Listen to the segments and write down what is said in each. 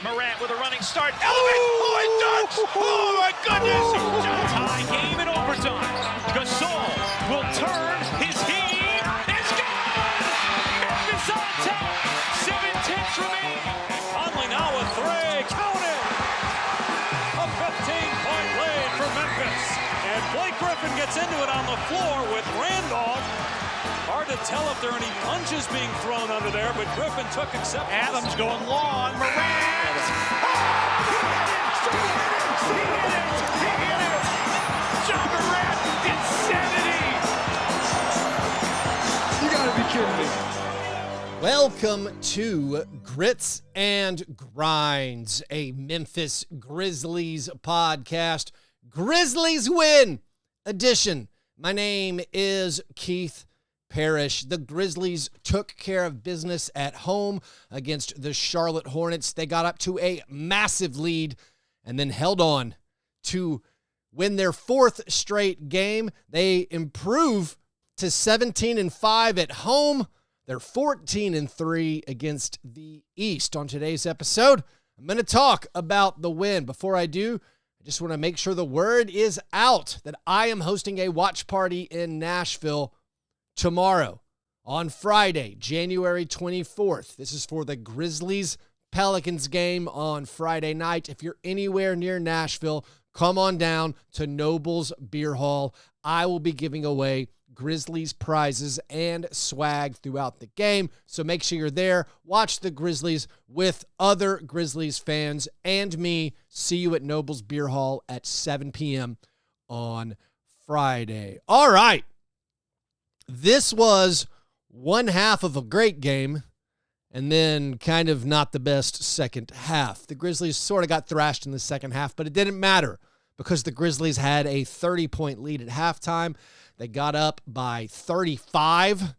Morant with a running start. Elevate! Dunks! Oh my goodness! Tie game in overtime. Gasol will turn. His heat is gone! Memphis on top. 7-10 remaining. Conley now with three. Count it! A 15-point lead for Memphis. And Blake Griffin gets into it on the floor with Randolph. Hard to tell if there are any punches being thrown under there, but Griffin took acceptance. Adams going long. Morant! He hit it! Ja Morant, insanity! You gotta be kidding me. Welcome to Grits and Grinds, a Memphis Grizzlies podcast. Grizzlies win edition. My name is Keith Parrish. The Grizzlies took care of business at home against the Charlotte Hornets. They got up to a massive lead and then held on to win their fourth straight game. They improve to 17-5 at home. They're 14-3 against the East. On today's episode, I'm going to talk about the win. Before I do, I just want to make sure the word is out that I am hosting a watch party in Nashville tomorrow on Friday, January 24th. This is for the Grizzlies Pelicans game on Friday night. If you're anywhere near Nashville, come on down to Noble's Beer Hall. I will be giving away Grizzlies prizes and swag throughout the game. So make sure you're there. Watch the Grizzlies with other Grizzlies fans and me. See you at Noble's Beer Hall at 7 p.m. on Friday. All right. This was one half of a great game and then kind of not the best second half. The Grizzlies sort of got thrashed in the second half, but it didn't matter because the Grizzlies had a 30-point lead at halftime. They got up by 35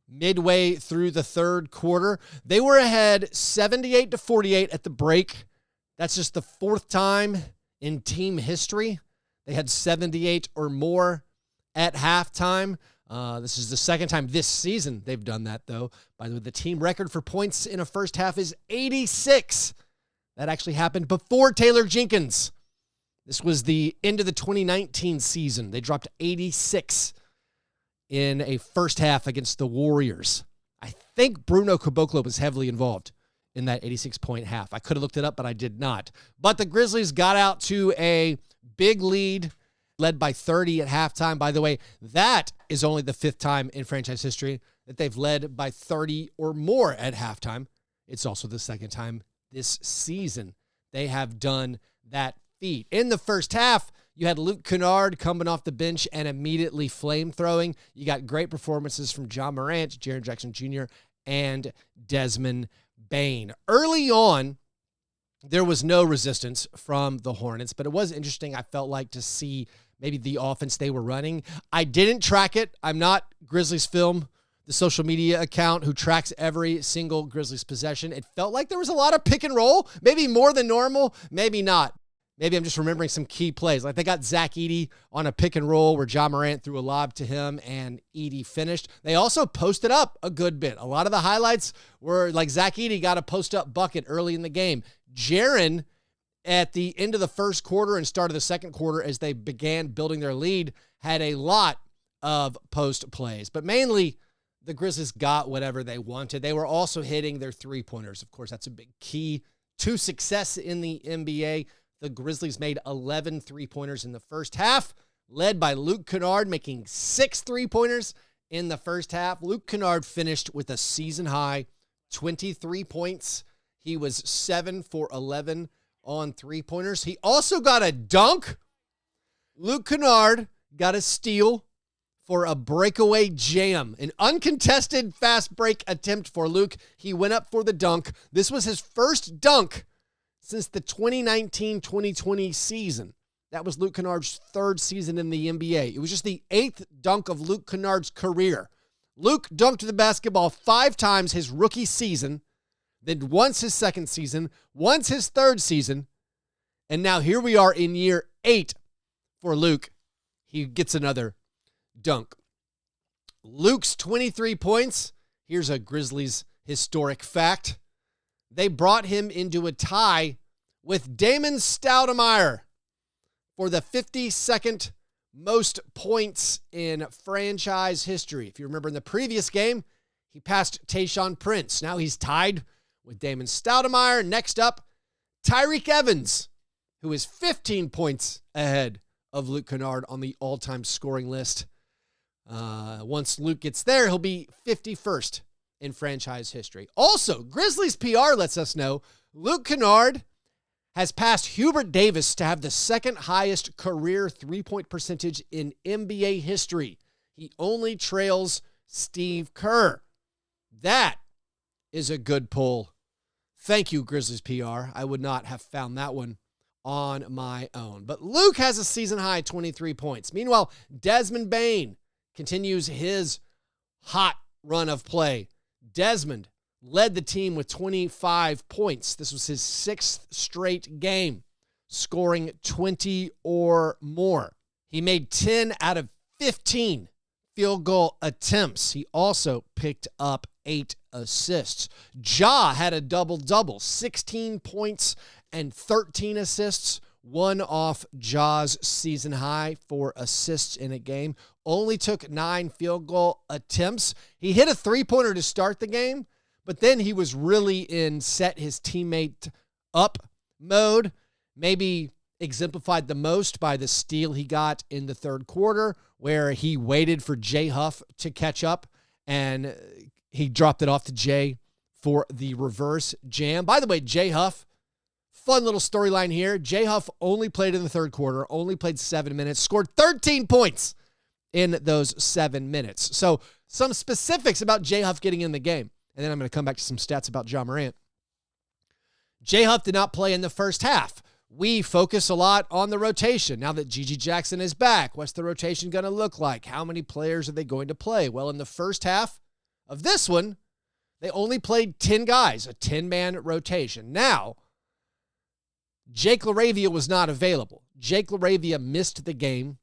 midway through the third quarter. They were ahead 78-48 at the break. That's just the fourth time in team history they had 78 or more at halftime. This is the second time this season they've done that, though. By the way, the team record for points in a first half is 86. That actually happened before Taylor Jenkins. This was the end of the 2019 season. They dropped 86 in a first half against the Warriors. I think Bruno Caboclo was heavily involved in that 86-point half. I could have looked it up, but I did not. But the Grizzlies got out to a big lead, led by 30 at halftime. By the way, that is only the fifth time in franchise history that they've led by 30 or more at halftime. It's also the second time this season they have done that feat. In the first half, you had Luke Kennard coming off the bench and immediately flame-throwing. You got great performances from Ja Morant, Jaren Jackson Jr., and Desmond Bane. Early on, there was no resistance from the Hornets, but it was interesting, I felt like, to see maybe the offense they were running. I didn't track it. I'm not Grizzlies Film, the social media account who tracks every single Grizzlies possession. It felt like there was a lot of pick and roll, maybe more than normal, maybe not. Maybe I'm just remembering some key plays. Like they got Zach Edey on a pick and roll where Ja Morant threw a lob to him and Edey finished. They also posted up a good bit. A lot of the highlights were like Zach Edey got a post-up bucket early in the game. Jaren, at the end of the first quarter and start of the second quarter as they began building their lead, had a lot of post plays. But mainly, the Grizzlies got whatever they wanted. They were also hitting their three-pointers. Of course, that's a big key to success in the NBA. The Grizzlies made 11 three-pointers in the first half, led by Luke Kennard making 6 three-pointers in the first half. Luke Kennard finished with a season-high 23 points. He was 7 for 11 on three-pointers. He also got a dunk. Luke Kennard got a steal for a breakaway jam, an uncontested fast break attempt for Luke. He went up for the dunk. This was his first dunk since the 2019-2020 season. That was Luke Kennard's third season in the NBA. It was just the 8th dunk of Luke Kennard's career. Luke dunked the basketball 5 times his rookie season, then once his second season, once his third season, and now here we are in year 8 for Luke. He gets another dunk. Luke's 23 points. Here's a Grizzlies historic fact. they brought him into a tie with Damon Stoudemire for the 52nd most points in franchise history. If you remember in the previous game, he passed Tayshaun Prince. Now he's tied with Damon Stoudemire. Next up, Tyreke Evans, who is 15 points ahead of Luke Kennard on the all-time scoring list. Once Luke gets there, he'll be 51st in franchise history. Also, Grizzlies PR lets us know Luke Kennard has passed Hubert Davis to have the second highest career three-point percentage in NBA history. He only trails Steve Kerr. That is a good pull. Thank you, Grizzlies PR. I would not have found that one on my own. But Luke has a season-high 23 points. Meanwhile, Desmond Bane continues his hot run of play. Desmond led the team with 25 points. This was his 6th straight game, scoring 20 or more. He made 10 out of 15 field goal attempts. He also picked up 8 assists. Ja had a double-double, 16 points and 13 assists, one off Ja's season high for assists in a game. Only took 9 field goal attempts. He hit a three-pointer to start the game, but then he was really in set his teammate up mode. Maybe exemplified the most by the steal he got in the third quarter, where he waited for Jay Huff to catch up, and he dropped it off to Jay for the reverse jam. By the way, Jay Huff, fun little storyline here. Jay Huff only played in the third quarter, only played 7 minutes, scored 13 points in those 7 minutes. So some specifics about Jay Huff getting in the game. And then I'm going to come back to some stats about Ja Morant. Jay Huff did not play in the first half. We focus a lot on the rotation. Now that Gigi Jackson is back, what's the rotation going to look like? How many players are they going to play? Well, in the first half of this one, they only played 10 guys, a 10-man rotation. Now, Jake LaRavia was not available. Jake LaRavia missed the game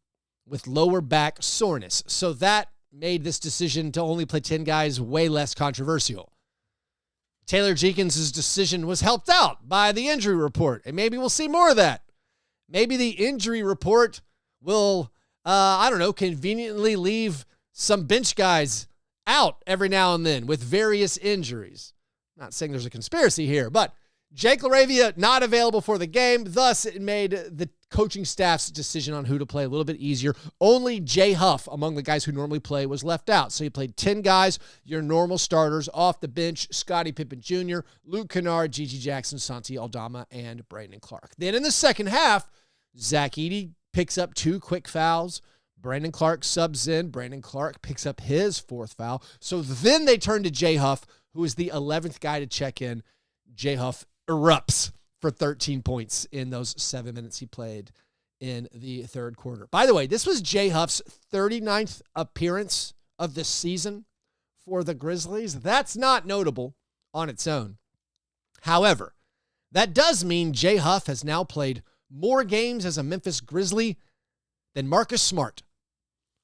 with lower back soreness. So that made this decision to only play 10 guys way less controversial. Taylor Jenkins' decision was helped out by the injury report, and maybe we'll see more of that. Maybe the injury report will, conveniently leave some bench guys out every now and then with various injuries. Not saying there's a conspiracy here, but Jake LaRavia not available for the game. Thus, it made the coaching staff's decision on who to play a little bit easier. Only Jay Huff, among the guys who normally play, was left out. So you played 10 guys, your normal starters off the bench: Scottie Pippen Jr., Luke Kennard, Gigi Jackson, Santi Aldama, and Brandon Clark. Then in the second half, Zach Edey picks up 2 quick fouls. Brandon Clark subs in. Brandon Clark picks up his 4th foul. So then they turn to Jay Huff, who is the 11th guy to check in. Jay Huff erupts for 13 points in those 7 minutes he played in the third quarter. By the way, this was Jay Huff's 39th appearance of the season for the Grizzlies. That's not notable on its own. However, that does mean Jay Huff has now played more games as a Memphis Grizzly than Marcus Smart.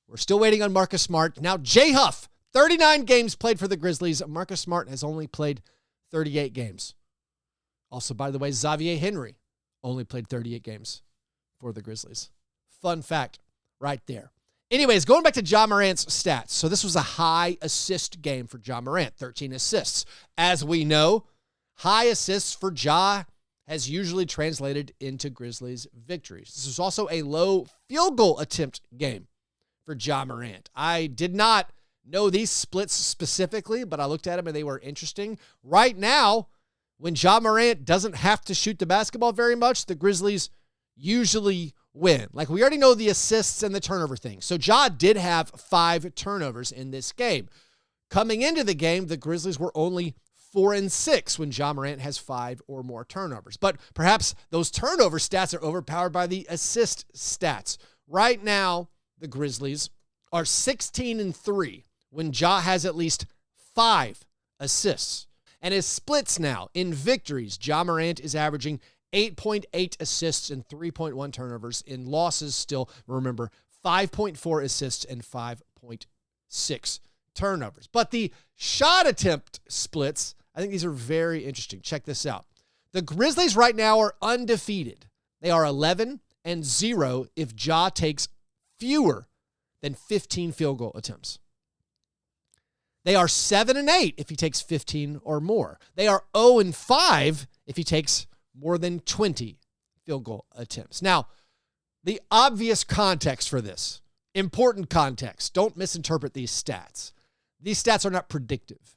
We're still waiting on Marcus Smart. Now, Jay Huff, 39 games played for the Grizzlies. Marcus Smart has only played 38 games. Also, by the way, Xavier Henry only played 38 games for the Grizzlies. Fun fact right there. Anyways, going back to Ja Morant's stats. So this was a high assist game for Ja Morant, 13 assists. As we know, high assists for Ja has usually translated into Grizzlies victories. This was also a low field goal attempt game for Ja Morant. I did not know these splits specifically, but I looked at them and they were interesting. Right now, when Ja Morant doesn't have to shoot the basketball very much, the Grizzlies usually win. Like, we already know the assists and the turnover thing. So Ja did have 5 turnovers in this game. Coming into the game, the Grizzlies were only 4-6 when Ja Morant has 5 or more turnovers. But perhaps those turnover stats are overpowered by the assist stats. Right now, the Grizzlies are 16-3 when Ja has at least 5 assists. And his splits now in victories, Ja Morant is averaging 8.8 assists and 3.1 turnovers. In losses, still, remember, 5.4 assists and 5.6 turnovers. But the shot attempt splits, I think these are very interesting. Check this out. The Grizzlies right now are undefeated. They are 11-0 if Ja takes fewer than 15 field goal attempts. They are 7-8 if he takes 15 or more. They are 0-5 if he takes more than 20 field goal attempts. Now, the obvious context for this, important context, don't misinterpret these stats. These stats are not predictive.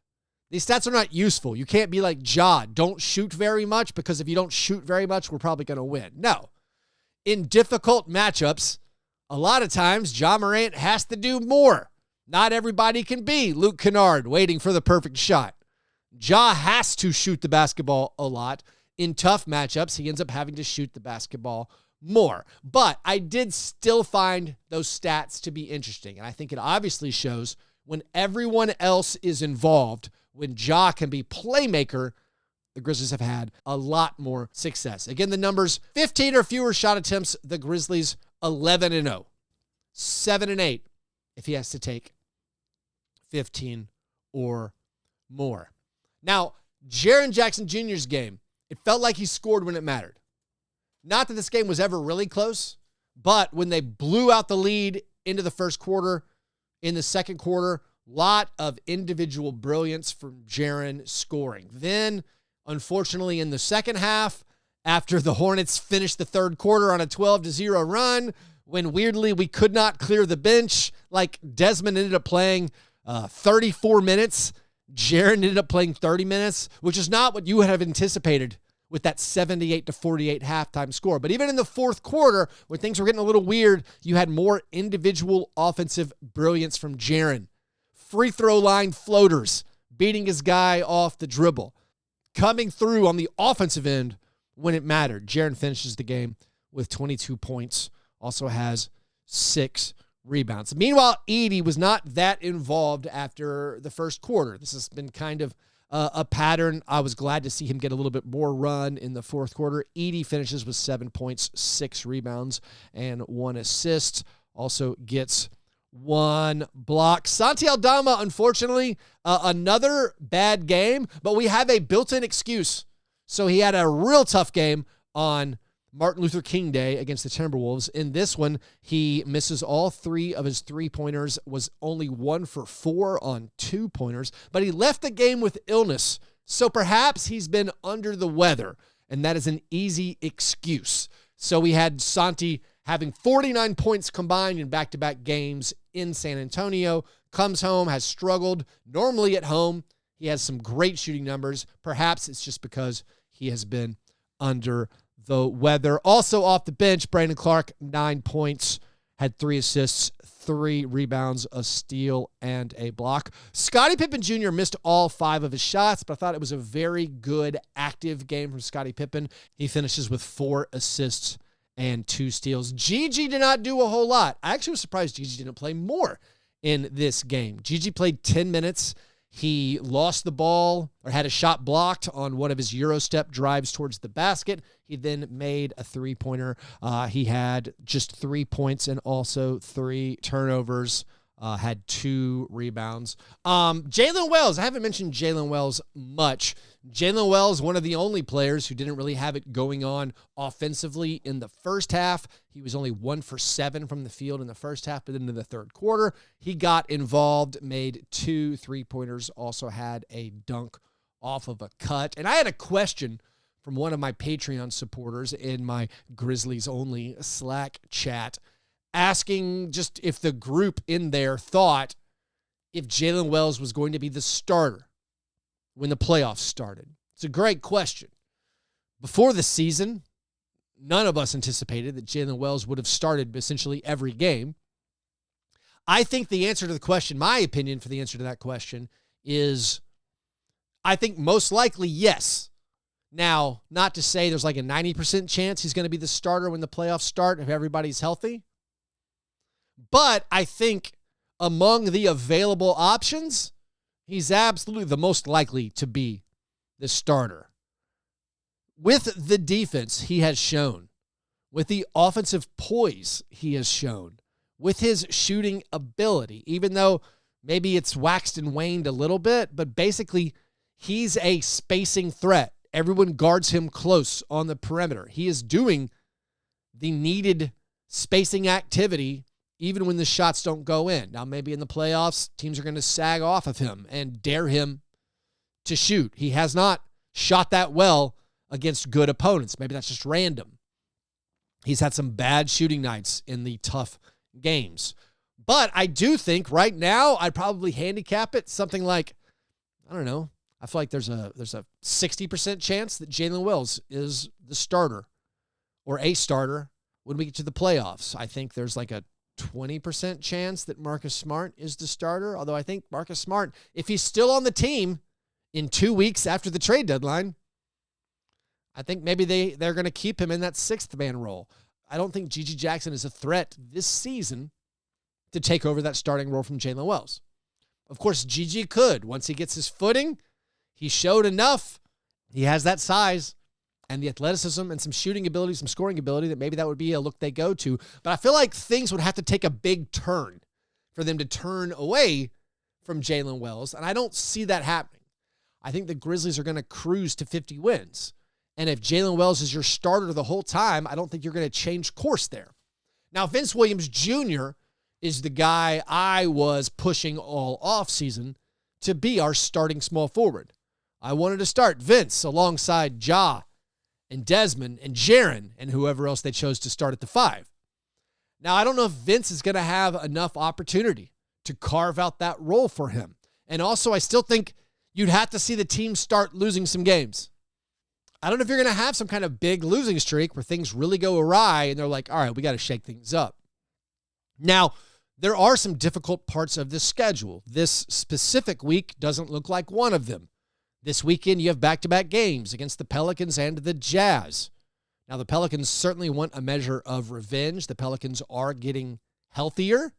These stats are not useful. You can't be like Ja, don't shoot very much, because if you don't shoot very much, we're probably going to win. No. In difficult matchups, a lot of times Ja Morant has to do more. Not everybody can be Luke Kennard waiting for the perfect shot. Ja has to shoot the basketball a lot. In tough matchups, he ends up having to shoot the basketball more. But I did still find those stats to be interesting. And I think it obviously shows when everyone else is involved, when Ja can be playmaker, the Grizzlies have had a lot more success. Again, the numbers, 15 or fewer shot attempts, the Grizzlies 11-0. 7-8 if he has to take 15 or more. Now, Jaren Jackson Jr.'s game, it felt like he scored when it mattered. Not that this game was ever really close, but when they blew out the lead into the first quarter, in the second quarter, lot of individual brilliance from Jaren scoring. Then, unfortunately, in the second half, after the Hornets finished the third quarter on a 12-0 run, when weirdly we could not clear the bench, like Desmond ended up playing 34 minutes, Jaren ended up playing 30 minutes, which is not what you would have anticipated with that 78-48 halftime score. But even in the fourth quarter, when things were getting a little weird, you had more individual offensive brilliance from Jaren. Free throw line floaters, beating his guy off the dribble. Coming through on the offensive end when it mattered. Jaren finishes the game with 22 points, also has 6 rebounds. Meanwhile, Edey was not that involved after the first quarter. This has been kind of a pattern. I was glad to see him get a little bit more run in the fourth quarter. Edey finishes with 7 points, 6 rebounds, and 1 assist. Also gets 1 block. Santi Aldama, unfortunately, another bad game, but we have a built-in excuse. So he had a real tough game on Martin Luther King Day against the Timberwolves. In this one, he misses all 3 of his 3-pointers, was only 1 for 4 on 2-pointers, but he left the game with illness. So perhaps he's been under the weather, and that is an easy excuse. So we had Santi having 49 points combined in back-to-back games in San Antonio, comes home, has struggled. Normally at home, he has some great shooting numbers. Perhaps it's just because he has been under the weather. Also off the bench, Brandon Clark, 9 points, had 3 assists, 3 rebounds, a steal, and a block. Scottie Pippen Jr. missed all 5 of his shots, but I thought it was a very good, active game from Scottie Pippen. He finishes with 4 assists and 2 steals. Gigi did not do a whole lot. I actually was surprised Gigi didn't play more in this game. Gigi played 10 minutes. He lost the ball or had a shot blocked on one of his Eurostep drives towards the basket. He then made a 3-pointer. He had just 3 points and also 3 turnovers. Had 2 rebounds. Jalen Wells, I haven't mentioned Jalen Wells much. Jalen Wells, one of the only players who didn't really have it going on offensively in the first half. He was only 1 for 7 from the field in the first half, but into the third quarter, he got involved, made 2 3-pointers, also had a dunk off of a cut. And I had a question from one of my Patreon supporters in my Grizzlies only Slack chat, asking just if the group in there thought if Jalen Wells was going to be the starter when the playoffs started. It's a great question. Before the season, none of us anticipated that Jalen Wells would have started essentially every game. I think the answer to the question, my opinion for the answer to that question is, I think most likely yes. Now, not to say there's like a 90% chance he's going to be the starter when the playoffs start if everybody's healthy. But I think among the available options, he's absolutely the most likely to be the starter. With the defense he has shown, with the offensive poise he has shown, with his shooting ability, even though maybe it's waxed and waned a little bit, but basically He's a spacing threat. Everyone guards him close on the perimeter. He is doing the needed spacing activity even when the shots don't go in. Now, maybe in the playoffs, teams are going to sag off of him and dare him to shoot. He has not shot that well against good opponents. Maybe that's just random. He's had some bad shooting nights in the tough games. But I do think right now I'd probably handicap it something like, I don't know, I feel like there's a 60% chance that Jalen Wells is the starter or a starter when we get to the playoffs. I think there's like a 20% chance that Marcus Smart is the starter, although I think Marcus Smart, if he's still on the team in 2 weeks after the trade deadline, I think maybe they're going to keep him in that sixth man role. I don't think Gigi Jackson is a threat this season to take over that starting role from Jalen Wells. Of course, Gigi could. Once he gets his footing, he showed enough. He has that size and the athleticism and some shooting ability, some scoring ability that maybe that would be a look they go to. But I feel like things would have to take a big turn for them to turn away from Jalen Wells, and I don't see that happening. I think the Grizzlies are going to cruise to 50 wins. And if Jalen Wells is your starter the whole time, I don't think you're going to change course there. Now, Vince Williams Jr. is the guy I was pushing all offseason to be our starting small forward. I wanted to start Vince alongside Ja and Desmond and Jaren and whoever else they chose to start at the 5. Now, I don't know if Vince is going to have enough opportunity to carve out that role for him. And also, I still think you'd have to see the team start losing some games. I don't know if you're going to have some kind of big losing streak where things really go awry and they're like, all right, we got to shake things up. Now, there are some difficult parts of this schedule. This specific week doesn't look like one of them. This weekend, you have back-to-back games against the Pelicans and the Jazz. Now, the Pelicans certainly want a measure of revenge. The Pelicans are getting healthier,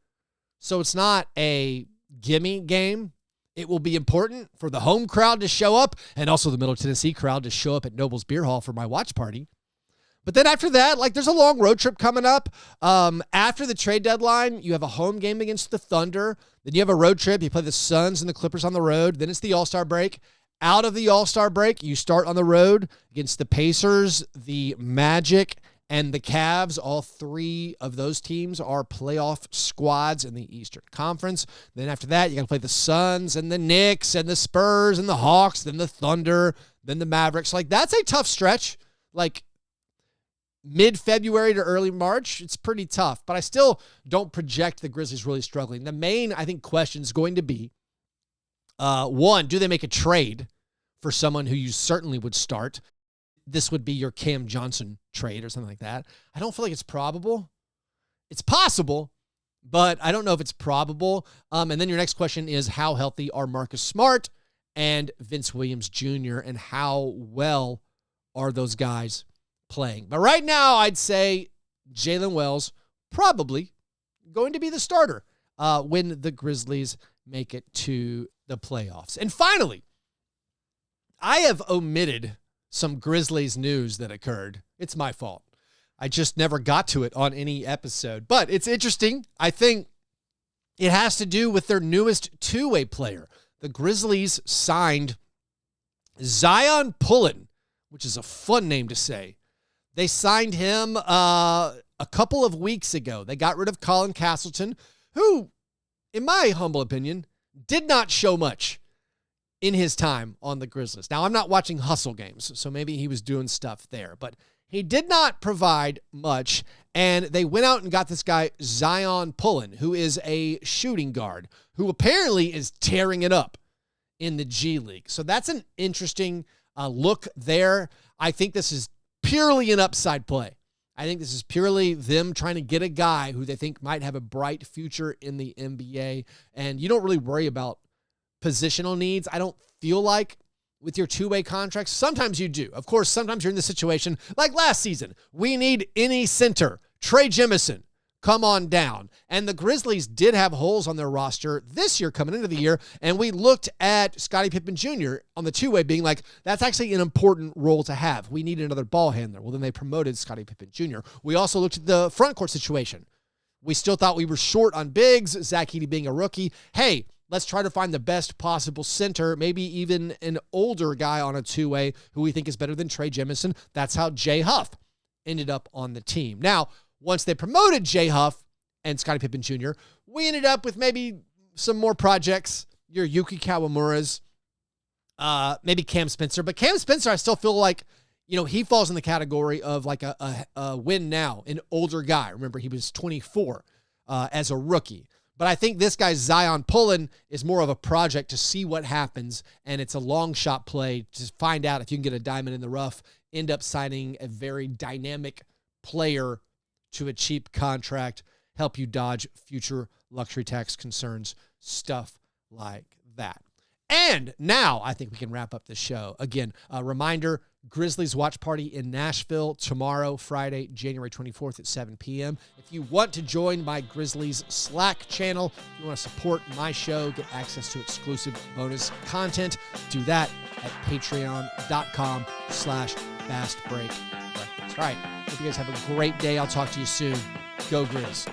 so it's not a gimme game. It will be important for the home crowd to show up and also the Middle Tennessee crowd to show up at Noble's Beer Hall for my watch party. But then after that, there's a long road trip coming up. After the trade deadline, you have a home game against the Thunder. Then you have a road trip. You play the Suns and the Clippers on the road. Then it's the All-Star break. Out of the All-Star break, you start on the road against the Pacers, the Magic, and the Cavs. All three of those teams are playoff squads in the Eastern Conference. Then after that, you got to play the Suns and the Knicks and the Spurs and the Hawks, then the Thunder, then the Mavericks. That's a tough stretch. Mid-February to early March, it's pretty tough. But I still don't project the Grizzlies really struggling. The main, I think, question is going to be, one, do they make a trade for someone who you certainly would start? This would be your Cam Johnson trade or something like that. I don't feel like it's probable. It's possible, but I don't know if it's probable. And then your next question is, how healthy are Marcus Smart and Vince Williams Jr., and how well are those guys playing? But right now, I'd say Jalen Wells probably going to be the starter when the Grizzlies make it to the playoffs. And finally, I have omitted some Grizzlies news that occurred. It's my fault. I just never got to it on any episode. But it's interesting. I think it has to do with their newest two-way player. The Grizzlies signed Zion Pullen, which is a fun name to say. They signed him a couple of weeks ago. They got rid of Colin Castleton, who, in my humble opinion, did not show much in his time on the Grizzlies. Now, I'm not watching hustle games, so maybe he was doing stuff there, but he did not provide much, and they went out and got this guy, Zion Pullen, who is a shooting guard, who apparently is tearing it up in the G League. So that's an interesting look there. I think this is purely an upside play. I think this is purely them trying to get a guy who they think might have a bright future in the NBA. And you don't really worry about positional needs, I don't feel like, with your two-way contracts. Sometimes you do. Of course, sometimes you're in the situation like last season. We need any center. Trey Jemison, come on down. And the Grizzlies did have holes on their roster this year coming into the year, and we looked at Scottie Pippen Jr. on the two-way being like, that's actually an important role to have. We need another ball handler. Well, then they promoted Scottie Pippen Jr. We also looked at the front court situation. We still thought we were short on bigs, Zach Edey being a rookie. Hey, let's try to find the best possible center, maybe even an older guy on a two-way who we think is better than Trey Jemison. That's how Jay Huff ended up on the team. Now, once they promoted Jay Huff and Scottie Pippen Jr., we ended up with maybe some more projects, your Yuki Kawamuras, maybe Cam Spencer. But Cam Spencer, I still feel like, he falls in the category of like a win now, an older guy. Remember, he was 24 as a rookie. But I think this guy, Zion Pullen, is more of a project to see what happens, and it's a long shot play to find out if you can get a diamond in the rough, end up signing a very dynamic player to a cheap contract, help you dodge future luxury tax concerns, stuff like that. And now I think we can wrap up the show. Again, a reminder, Grizzlies watch party in Nashville tomorrow, Friday, January 24th at 7 p.m. If you want to join my Grizzlies Slack channel, if you want to support my show, get access to exclusive bonus content, do that at patreon.com/fastbreak. That's right. Hope you guys have a great day. I'll talk to you soon. Go Grizz.